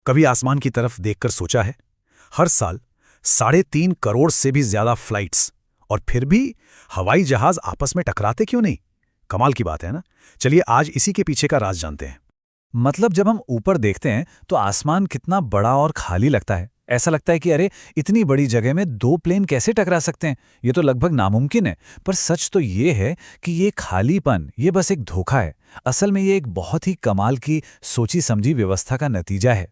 कभी आसमान की तरफ देखकर सोचा है, हर साल 3.5 करोड़ से भी ज्यादा फ्लाइट्स, और फिर भी हवाई जहाज आपस में टकराते क्यों नहीं? कमाल की बात है ना। चलिए आज इसी के पीछे का राज जानते हैं। मतलब जब हम ऊपर देखते हैं तो आसमान कितना बड़ा और खाली लगता है। ऐसा लगता है कि अरे इतनी बड़ी जगह में दो प्लेन कैसे टकरा सकते हैं, ये तो लगभग नामुमकिन है। पर सच तो ये है कि ये खालीपन ये बस एक धोखा है। असल में ये एक बहुत ही कमाल की सोची समझी व्यवस्था का नतीजा है।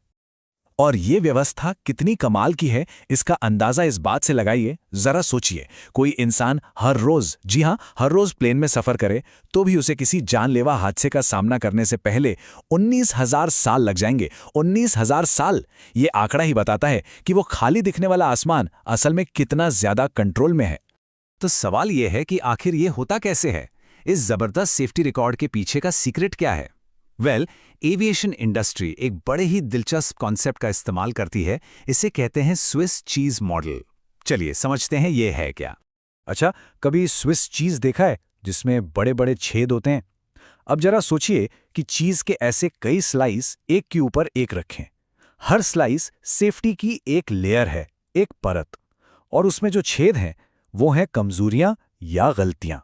और ये व्यवस्था कितनी कमाल की है, इसका अंदाजा इस बात से लगाइए। जरा सोचिए, कोई इंसान हर रोज, जी हां, हर रोज प्लेन में सफर करे तो भी उसे किसी जानलेवा हादसे का सामना करने से पहले 19,000 साल लग जाएंगे। 19,000 साल! ये आंकड़ा ही बताता है कि वो खाली दिखने वाला आसमान असल में कितना ज्यादा कंट्रोल में है। तो सवाल ये है कि आखिर ये होता कैसे है? इस जबरदस्त सेफ्टी रिकॉर्ड के पीछे का सीक्रेट क्या है? एविएशन इंडस्ट्री एक बड़े ही दिलचस्प कॉन्सेप्ट का इस्तेमाल करती है। इसे कहते हैं स्विस चीज मॉडल। चलिए समझते हैं ये है क्या। अच्छा, कभी स्विस चीज देखा है जिसमें बड़े बड़े छेद होते हैं? अब जरा सोचिए कि चीज के ऐसे कई स्लाइस एक के ऊपर एक रखें। हर स्लाइस सेफ्टी की एक लेयर है, एक परत, और उसमें जो छेद हैं वो हैं कमजोरियां या गलतियां।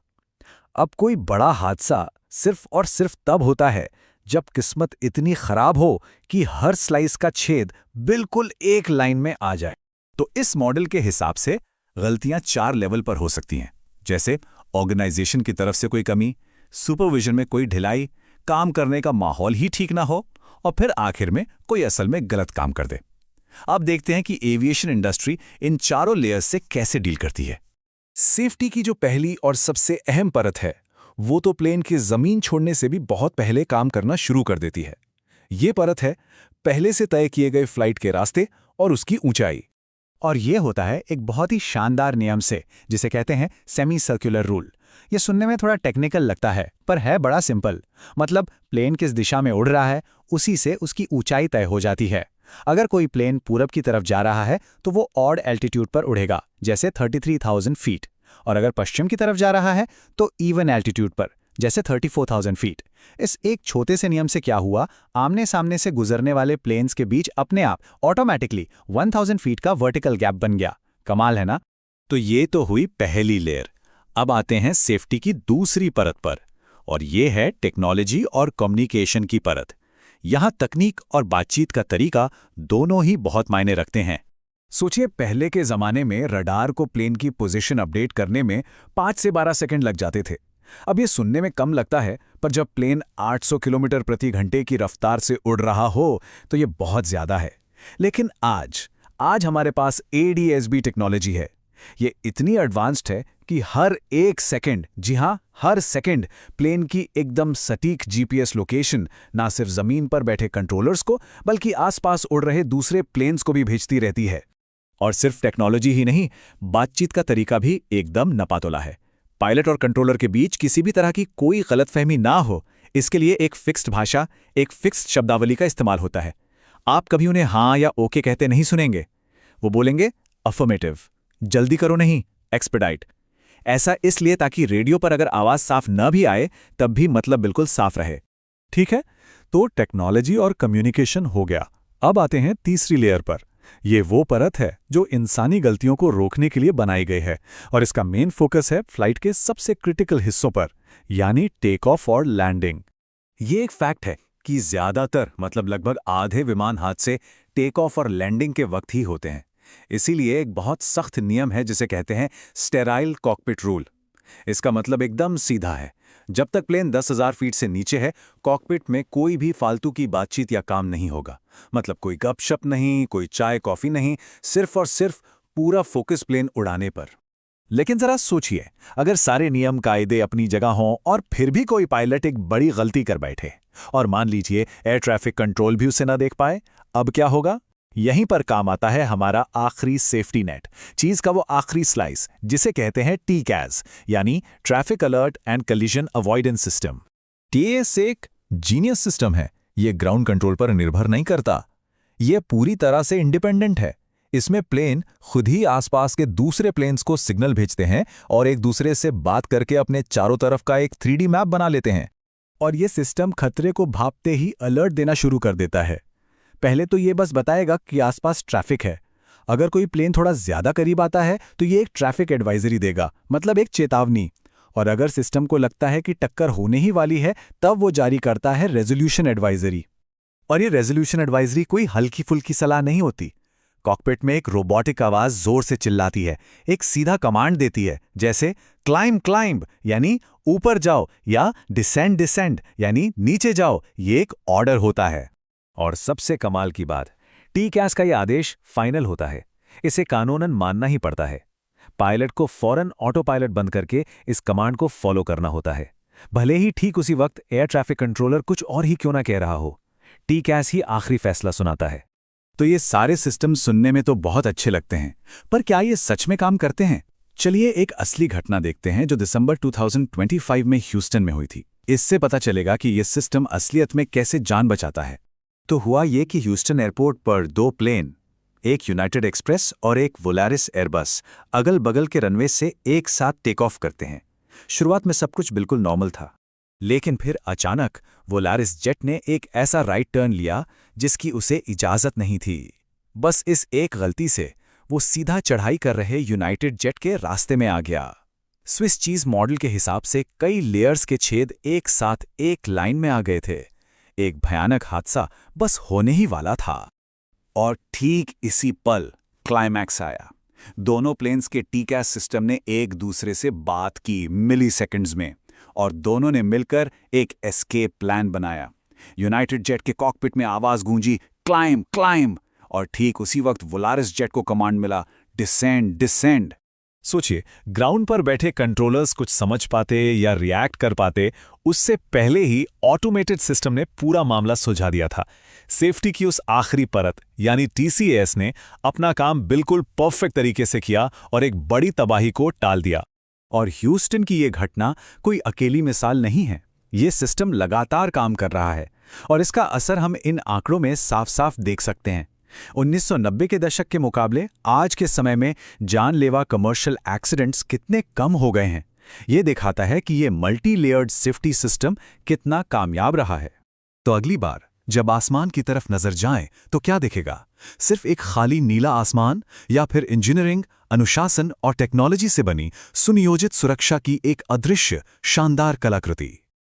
अब कोई बड़ा हादसा सिर्फ और सिर्फ तब होता है जब किस्मत इतनी खराब हो कि हर स्लाइस का छेद बिल्कुल एक लाइन में आ जाए। तो इस मॉडल के हिसाब से गलतियां 4 लेवल पर हो सकती हैं, जैसे ऑर्गेनाइजेशन की तरफ से कोई कमी, सुपरविजन में कोई ढिलाई, काम करने का माहौल ही ठीक ना हो, और फिर आखिर में कोई असल में गलत काम कर दे। अब देखते हैं कि एविएशन इंडस्ट्री इन चारों लेयर्स से कैसे डील करती है। सेफ्टी की जो पहली और सबसे अहम परत है वो तो प्लेन के जमीन छोड़ने से भी बहुत पहले काम करना शुरू कर देती है। ये परत है पहले से तय किए गए फ्लाइट के रास्ते और उसकी ऊंचाई। और ये होता है एक बहुत ही शानदार नियम से, जिसे कहते हैं सेमी सर्कुलर रूल। ये सुनने में थोड़ा टेक्निकल लगता है पर है बड़ा सिंपल। मतलब प्लेन किस दिशा में उड़ रहा है उसी से उसकी ऊंचाई तय हो जाती है। अगर कोई प्लेन पूरब की तरफ जा रहा है तो वो ऑड एल्टीट्यूड पर उड़ेगा, जैसे 33,000 फीट, और अगर पश्चिम की तरफ जा रहा है तो इवन एल्टीट्यूड पर, जैसे 34,000 फीट। इस एक छोटे से नियम से क्या हुआ, आमने सामने से गुजरने वाले प्लेन्स के बीच अपने आप ऑटोमेटिकली 1,000 फीट का वर्टिकल गैप बन गया। कमाल है ना। तो ये तो हुई पहली लेयर। अब आते हैं सेफ्टी की दूसरी परत पर, और ये है टेक्नोलॉजी और कम्युनिकेशन की परत। यहां तकनीक और बातचीत का तरीका दोनों ही बहुत मायने रखते हैं। सोचिए, पहले के जमाने में रडार को प्लेन की पोजीशन अपडेट करने में 5 से 12 सेकंड लग जाते थे। अब ये सुनने में कम लगता है, पर जब प्लेन 800 किलोमीटर प्रति घंटे की रफ्तार से उड़ रहा हो तो ये बहुत ज्यादा है। लेकिन आज हमारे पास ADS-B टेक्नोलॉजी है। ये इतनी एडवांस्ड है कि हर एक सेकंड, जी हां, हर सेकंड प्लेन की एकदम सटीक GPS लोकेशन ना सिर्फ जमीन पर बैठे कंट्रोलर्स को बल्कि आसपास उड़ रहे दूसरे प्लेन्स को भी भेजती रहती है। और सिर्फ टेक्नोलॉजी ही नहीं, बातचीत का तरीका भी एकदम नपातोला है। पायलट और कंट्रोलर के बीच किसी भी तरह की कोई गलतफहमी ना हो, इसके लिए एक फिक्स्ड भाषा, एक फिक्स्ड शब्दावली का इस्तेमाल होता है। आप कभी उन्हें हाँ या ओके कहते नहीं सुनेंगे। वो बोलेंगे अफर्मेटिव, जल्दी करो नहीं, एक्सपेडाइट। ऐसा इसलिए ताकि रेडियो पर अगर आवाज साफ न भी आए तब भी मतलब बिल्कुल साफ रहे। ठीक है, तो टेक्नोलॉजी और कम्युनिकेशन हो गया। अब आते हैं तीसरी लेयर पर। ये वो परत है जो इंसानी गलतियों को रोकने के लिए बनाई गई है, और इसका मेन फोकस है फ्लाइट के सबसे क्रिटिकल हिस्सों पर, यानी टेक ऑफ और लैंडिंग। ये एक फैक्ट है कि ज्यादातर, मतलब लगभग आधे विमान हादसे टेक ऑफ और लैंडिंग के वक्त ही होते हैं। इसीलिए एक बहुत सख्त नियम है जिसे कहते हैं स्टेराइल कॉकपिट रूल। इसका मतलब एकदम सीधा है, जब तक प्लेन 10,000 फीट से नीचे है, कॉकपिट में कोई भी फालतू की बातचीत या काम नहीं होगा। मतलब कोई गपशप नहीं, कोई चाय कॉफी नहीं, सिर्फ और सिर्फ पूरा फोकस प्लेन उड़ाने पर। लेकिन जरा सोचिए, अगर सारे नियम कायदे अपनी जगह हों और फिर भी कोई पायलट एक बड़ी गलती कर बैठे, और मान लीजिए एयर ट्रैफिक कंट्रोल भी उसे ना देख पाए, अब क्या होगा? यहीं पर काम आता है हमारा आखिरी सेफ्टी नेट, चीज का वो आखिरी स्लाइस, जिसे कहते हैं TCAS, यानी traffic alert and collision avoidance system. TAS एक जीनियस सिस्टम है। ये ग्राउंड कंट्रोल पर निर्भर नहीं करता, ये पूरी तरह से इंडिपेंडेंट है। इसमें प्लेन खुद ही आसपास के दूसरे प्लेन्स को सिग्नल भेजते हैं और एक दूसरे से बात करके अपने चारों तरफ का एक 3D मैप बना लेते हैं। और ये सिस्टम खतरे को भांपते ही अलर्ट देना शुरू कर देता है। पहले तो ये बस बताएगा कि आसपास ट्रैफिक है। अगर कोई प्लेन थोड़ा ज्यादा करीब आता है तो ये एक ट्रैफिक एडवाइजरी देगा, मतलब एक चेतावनी। और अगर सिस्टम को लगता है कि टक्कर होने ही वाली है, तब वो जारी करता है रेजोल्यूशन एडवाइजरी। और ये रेजोल्यूशन एडवाइजरी कोई हल्की फुल्की सलाह नहीं होती। कॉकपिट में एक रोबोटिक आवाज जोर से चिल्लाती है, एक सीधा कमांड देती है, जैसे क्लाइंब क्लाइंब यानी ऊपर जाओ, या डिसेंड डिसेंड यानी नीचे जाओ। ये एक ऑर्डर होता है। और सबसे कमाल की बात, टीकैस का यह आदेश फाइनल होता है। इसे कानूनन मानना ही पड़ता है। पायलट को फौरन ऑटो पायलट बंद करके इस कमांड को फॉलो करना होता है, भले ही ठीक उसी वक्त एयर ट्रैफिक कंट्रोलर कुछ और ही क्यों ना कह रहा हो। टीकैस ही आखिरी फैसला सुनाता है। तो ये सारे सिस्टम सुनने में तो बहुत अच्छे लगते हैं, पर क्या ये सच में काम करते हैं? चलिए एक असली घटना देखते हैं जो दिसंबर 2025 में ह्यूस्टन में हुई थी। इससे पता चलेगा कि ये सिस्टम असलियत में कैसे जान बचाता है। तो हुआ ये कि ह्यूस्टन एयरपोर्ट पर दो प्लेन, एक यूनाइटेड एक्सप्रेस और एक वोलारिस एयरबस, अगल बगल के रनवे से एक साथ टेक ऑफ करते हैं। शुरुआत में सब कुछ बिल्कुल नॉर्मल था, लेकिन फिर अचानक वोलारिस जेट ने एक ऐसा राइट टर्न लिया जिसकी उसे इजाजत नहीं थी। बस इस एक गलती से वो सीधा चढ़ाई कर रहे यूनाइटेड जेट के रास्ते में आ गया। स्विस चीज मॉडल के हिसाब से कई लेयर्स के छेद एक साथ एक लाइन में आ गए थे। एक भयानक हादसा बस होने ही वाला था। और ठीक इसी पल क्लाइमैक्स आया। दोनों प्लेन्स के टीकैस सिस्टम ने एक दूसरे से बात की मिलीसेकंड्स में, और दोनों ने मिलकर एक एस्केप प्लान बनाया। यूनाइटेड जेट के कॉकपिट में आवाज गूंजी, क्लाइंब क्लाइंब, और ठीक उसी वक्त वोलारिस जेट को कमांड मिला, डिसेंड डिसेंड। सोचिए, ग्राउंड पर बैठे कंट्रोलर्स कुछ समझ पाते या रिएक्ट कर पाते, उससे पहले ही ऑटोमेटेड सिस्टम ने पूरा मामला सुलझा दिया था। सेफ्टी की उस आखिरी परत यानी टीसीएएस ने अपना काम बिल्कुल परफेक्ट तरीके से किया और एक बड़ी तबाही को टाल दिया। और ह्यूस्टन की ये घटना कोई अकेली मिसाल नहीं है। ये सिस्टम लगातार काम कर रहा है और इसका असर हम इन आंकड़ों में साफ साफ देख सकते हैं। 1990 के दशक के मुकाबले आज के समय में जानलेवा कमर्शियल एक्सीडेंट्स कितने कम हो गए हैं। ये दिखाता है कि ये मल्टी लेयर्ड सेफ्टी सिस्टम कितना कामयाब रहा है। तो अगली बार जब आसमान की तरफ नजर जाएं तो क्या दिखेगा? सिर्फ एक खाली नीला आसमान, या फिर इंजीनियरिंग, अनुशासन और टेक्नोलॉजी से बनी सुनियोजित सुरक्षा की एक अदृश्य शानदार कलाकृति?